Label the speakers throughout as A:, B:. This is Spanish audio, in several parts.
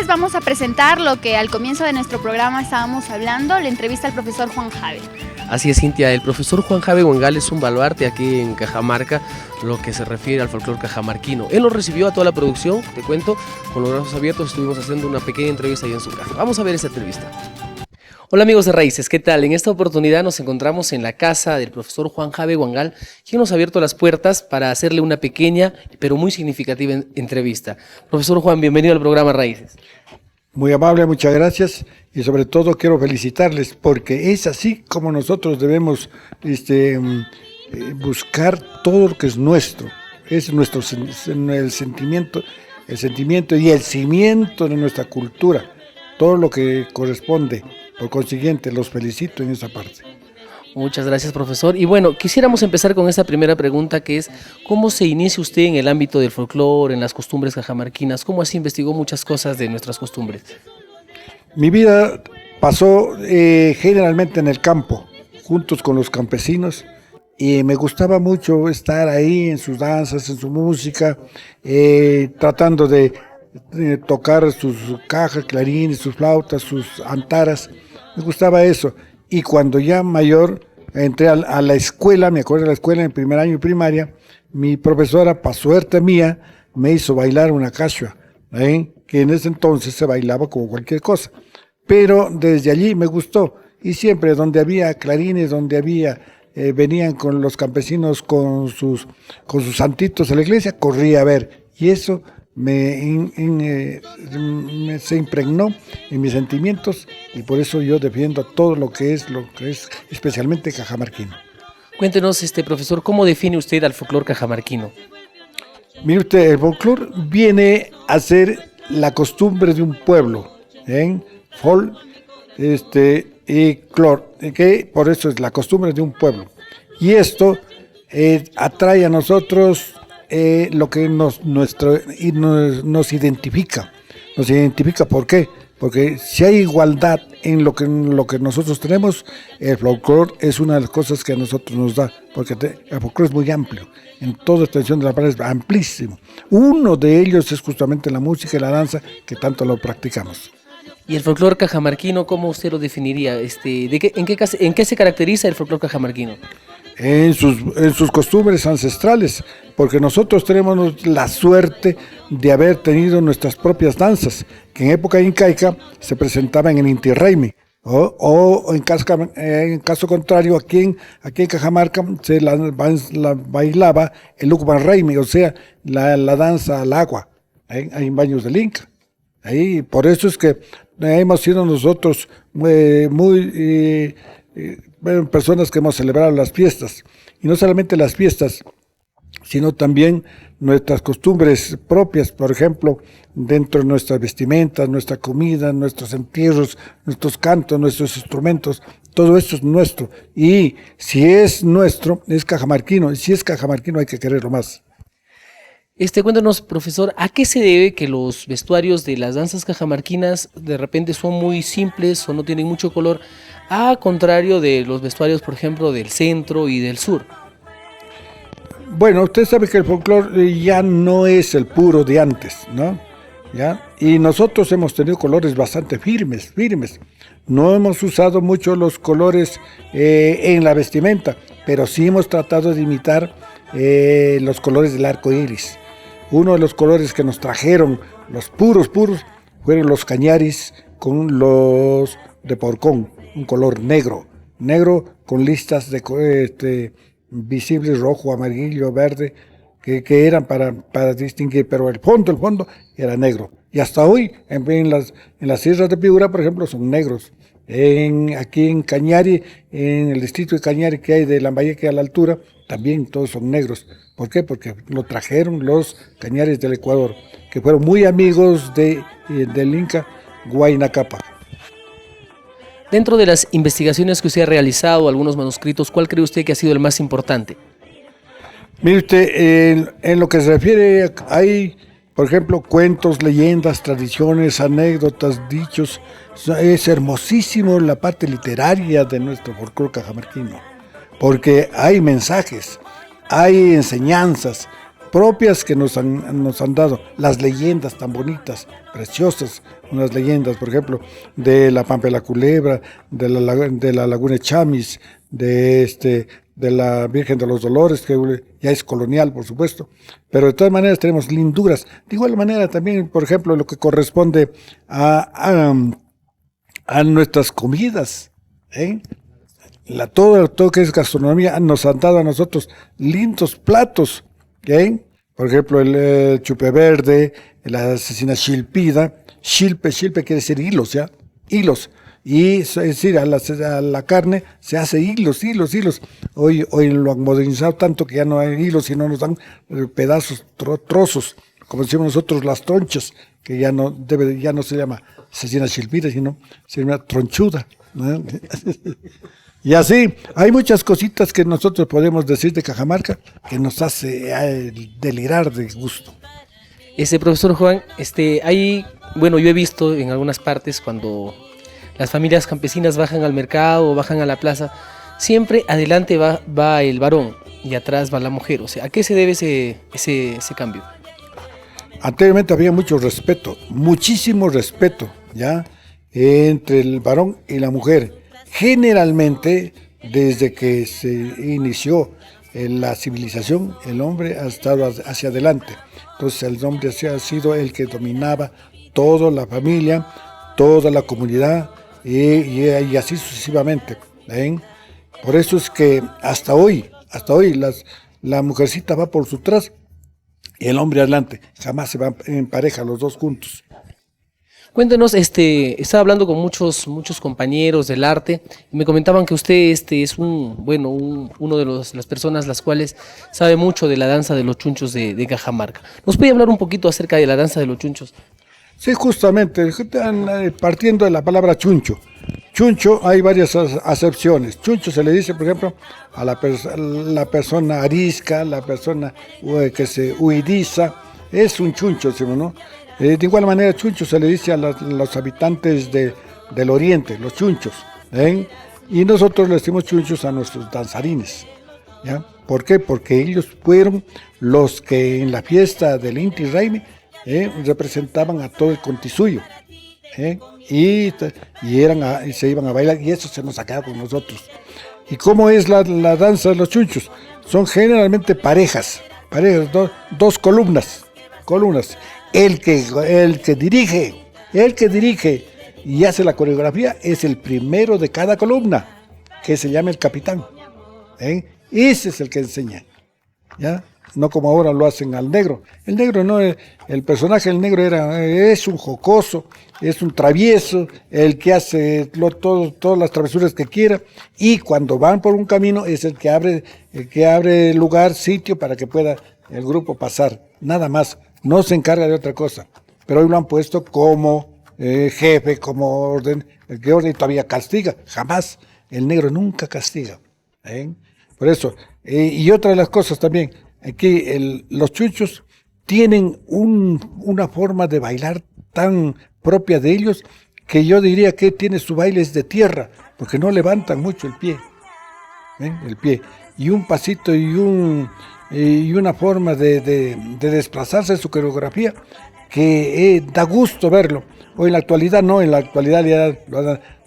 A: les vamos a presentar lo que al comienzo de nuestro programa estábamos hablando, la entrevista al profesor Juan Jave.
B: Así es, Cintia, el profesor Juan Jave Huangal es un baluarte aquí en Cajamarca, lo que se refiere al folclore cajamarquino. Él nos recibió a toda la producción, te cuento, con los brazos abiertos, estuvimos haciendo una pequeña entrevista ahí en su casa. Vamos a ver esa entrevista. Hola amigos de Raíces, ¿qué tal? En esta oportunidad nos encontramos en la casa del profesor Juan Jave Huangal, quien nos ha abierto las puertas para hacerle una pequeña pero muy significativa entrevista. Profesor Juan, bienvenido al programa Raíces.
C: Muy amable, muchas gracias, y sobre todo quiero felicitarles porque es así como nosotros debemos buscar todo lo que es nuestro el sentimiento y el cimiento de nuestra cultura, todo lo que corresponde. Por consiguiente, los felicito en esa parte.
B: Muchas gracias, profesor. Y bueno, quisiéramos empezar con esta primera pregunta, que es ¿cómo se inicia usted en el ámbito del folclore, en las costumbres cajamarquinas? ¿Cómo así investigó muchas cosas de nuestras costumbres?
C: Mi vida pasó generalmente en el campo, juntos con los campesinos, y me gustaba mucho estar ahí en sus danzas, en su música, tratando de tocar sus cajas, clarines, sus flautas, sus antaras. Me gustaba eso. Y cuando ya mayor entré a la escuela, me acuerdo de la escuela en el primer año de primaria, mi profesora, para suerte mía, me hizo bailar una cachua, que en ese entonces se bailaba como cualquier cosa. Pero desde allí me gustó. Y siempre donde había clarines, donde había, venían con los campesinos con sus santitos a la iglesia, corría a ver. Y eso se impregnó en mis sentimientos, y por eso yo defiendo todo lo que es especialmente cajamarquino.
B: Cuéntenos, profesor, ¿cómo define usted al folclore cajamarquino?
C: Mire usted, el folclore viene a ser la costumbre de un pueblo, fol, y clor, que por eso es la costumbre de un pueblo. Y esto atrae a nosotros lo que nos identifica. Nos identifica, ¿por qué? Porque si hay igualdad en lo que nosotros tenemos, el folclore es una de las cosas que a nosotros nos da, porque el folclore es muy amplio, en toda extensión de la palabra es amplísimo. Uno de ellos es justamente la música y la danza, que tanto lo practicamos.
B: ¿Y el folclore cajamarquino, cómo usted lo definiría? ¿En qué se caracteriza el folclore cajamarquino?
C: En sus costumbres ancestrales, porque nosotros tenemos la suerte de haber tenido nuestras propias danzas, que en época incaica se presentaban en Inti Raymi, o en caso contrario, aquí en Cajamarca se la bailaba el Ukban Raymi, o sea, la danza al agua, en Baños del Inca. Ahí, por eso es que hemos sido nosotros personas que hemos celebrado las fiestas, y no solamente las fiestas, sino también nuestras costumbres propias, por ejemplo, dentro de nuestras vestimentas, nuestra comida, nuestros entierros, nuestros cantos, nuestros instrumentos, todo esto es nuestro, y si es nuestro, es cajamarquino, y si es cajamarquino hay que quererlo más.
B: Cuéntanos, profesor, ¿a qué se debe que los vestuarios de las danzas cajamarquinas de repente son muy simples o no tienen mucho color, a contrario de los vestuarios, por ejemplo, del centro y del sur?
C: Bueno, usted sabe que el folclore ya no es el puro de antes, ¿no? ¿Ya? Y nosotros hemos tenido colores bastante firmes. No hemos usado mucho los colores en la vestimenta, pero sí hemos tratado de imitar los colores del arco iris. Uno de los colores que nos trajeron, los puros, fueron los cañaris con los de porcón, un color negro con listas de visibles, rojo, amarillo, verde, que eran para distinguir, pero el fondo era negro. Y hasta hoy, en las sierras de Piura, por ejemplo, son negros. Aquí en Cañari, en el distrito de Cañari que hay de Lambayeque a la altura, también todos son negros. ¿Por qué? Porque lo trajeron los cañaris del Ecuador, que fueron muy amigos del Inca Huayna Cápac.
B: Dentro de las investigaciones que usted ha realizado, algunos manuscritos, ¿cuál cree usted que ha sido el más importante?
C: Mire usted, en lo que se refiere, hay, por ejemplo, cuentos, leyendas, tradiciones, anécdotas, dichos. Es hermosísimo la parte literaria de nuestro folclore cajamarquino, porque hay mensajes, hay enseñanzas, propias que nos han dado, las leyendas tan bonitas, preciosas, unas leyendas, por ejemplo, de la Pampa de la Culebra, de la Laguna de Chamis, de la Virgen de los Dolores, que ya es colonial, por supuesto, pero de todas maneras tenemos linduras. De igual manera también, por ejemplo, lo que corresponde a nuestras comidas, ¿eh? Todo que es gastronomía nos han dado a nosotros lindos platos, ¿eh? Por ejemplo, el chupe verde, la cecina chilpida, chilpe quiere decir hilos, ¿ya? Hilos. Y es decir, a la carne se hace hilos. Hoy lo han modernizado tanto que ya no hay hilos, sino nos dan pedazos, trozos, como decimos nosotros, las tronchas, que ya no se llama cecina chilpida, sino se llama tronchuda, ¿no? Y así, hay muchas cositas que nosotros podemos decir de Cajamarca que nos hace delirar de gusto.
B: Profesor Juan, yo he visto en algunas partes cuando las familias campesinas bajan al mercado o bajan a la plaza, siempre adelante va el varón y atrás va la mujer. O sea, ¿a qué se debe ese cambio?
C: Anteriormente había mucho respeto, muchísimo respeto, ¿ya? Entre el varón y la mujer. Generalmente, desde que se inició la civilización, el hombre ha estado hacia adelante. Entonces el hombre ha sido el que dominaba toda la familia, toda la comunidad y así sucesivamente, ¿eh? Por eso es que hasta hoy la mujercita va por su atrás y el hombre adelante. Jamás se van en pareja los dos juntos.
B: Cuéntenos, estaba hablando con muchos compañeros del arte y me comentaban que usted es uno de las personas las cuales sabe mucho de la danza de los chunchos de Cajamarca. ¿Nos puede hablar un poquito acerca de la danza de los chunchos?
C: Sí, justamente, partiendo de la palabra chuncho. Chuncho hay varias acepciones. Chuncho se le dice, por ejemplo, a la persona arisca, la persona que se huidiza, es un chuncho, ¿no? De igual manera, chuncho se le dice a los habitantes del oriente, los chunchos, ¿eh? Y nosotros le decimos chunchos a nuestros danzarines, ¿ya? ¿Por qué? Porque ellos fueron los que en la fiesta del Inti Raymi representaban a todo el Contisuyo, ¿eh? Y se iban a bailar, y eso se nos ha quedado con nosotros. ¿Y cómo es la danza de los chunchos? Son generalmente parejas, dos columnas. El que dirige y hace la coreografía es el primero de cada columna, que se llama el capitán, ¿eh? Ese es el que enseña, ¿ya? No como ahora lo hacen al negro. El negro no, el personaje del negro es un jocoso, es un travieso, el que hace todas las travesuras que quiera, y cuando van por un camino es el que abre lugar, sitio para que pueda el grupo pasar, nada más. No se encarga de otra cosa, pero hoy lo han puesto como jefe, como orden, el que orden todavía castiga. Jamás, el negro nunca castiga, ¿eh? Por eso, y otra de las cosas también, aquí los chuchos tienen una forma de bailar tan propia de ellos, que yo diría que tiene su baile de tierra, porque no levantan mucho el pie, y un pasito y una forma de desplazarse en su coreografía que da gusto verlo. Hoy en la actualidad no, en la actualidad ya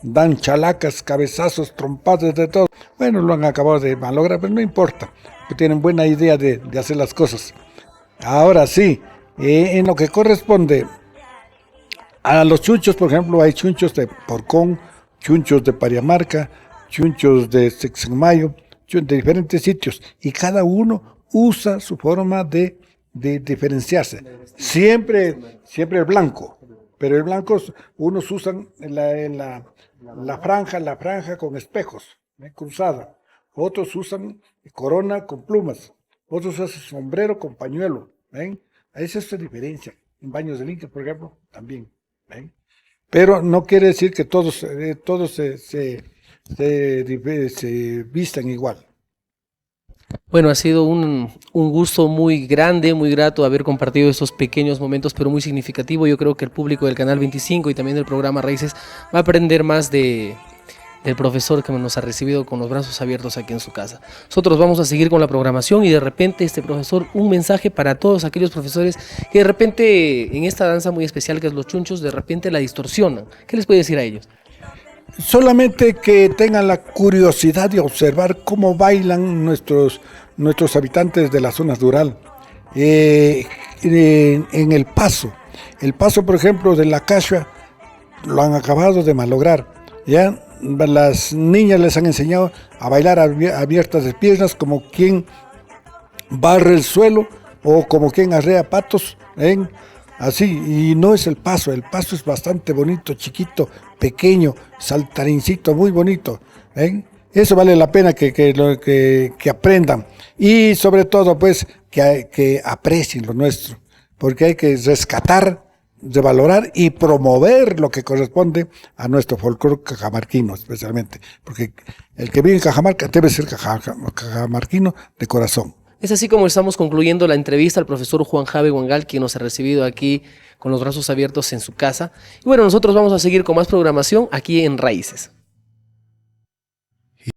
C: dan chalacas, cabezazos, trompadas, de todo. Bueno, lo han acabado de malograr, pero no importa, que tienen buena idea de hacer las cosas. Ahora sí, en lo que corresponde a los chunchos, por ejemplo, hay chunchos de Porcón, chunchos de Pariamarca, chunchos de Sexenmayo, de diferentes sitios, y cada uno usa su forma de diferenciarse. Siempre el blanco, pero el blanco unos usan la franja con espejos, cruzada. Otros usan corona con plumas. Otros usan sombrero con pañuelo. Esa es la diferencia. En baños del Inca, por ejemplo, también. Pero no quiere decir que todos se vistan igual.
B: Bueno, ha sido un gusto muy grande, muy grato haber compartido estos pequeños momentos, pero muy significativo. Yo creo que el público del Canal 25 y también del programa Raíces va a aprender más de del profesor que nos ha recibido con los brazos abiertos aquí en su casa. Nosotros vamos a seguir con la programación y de repente profesor, un mensaje para todos aquellos profesores que de repente en esta danza muy especial que es los chunchos, de repente la distorsionan. ¿Qué les puede decir a ellos?
C: Solamente que tengan la curiosidad de observar cómo bailan nuestros habitantes de la zona rural. En el paso, por ejemplo, de la cachua, lo han acabado de malograr. ¿Ya? Las niñas les han enseñado a bailar abiertas de piernas como quien barre el suelo o como quien arrea patos, así, y no es el paso es bastante bonito, chiquito, pequeño, saltarincito, muy bonito, eso vale la pena que aprendan, y sobre todo pues que aprecien lo nuestro, porque hay que rescatar, revalorar y promover lo que corresponde a nuestro folclore cajamarquino especialmente, porque el que vive en Cajamarca debe ser cajamarquino de corazón.
B: Es así como estamos concluyendo la entrevista al profesor Juan Javi Wangal, quien nos ha recibido aquí con los brazos abiertos en su casa. Y bueno, nosotros vamos a seguir con más programación aquí en Raíces.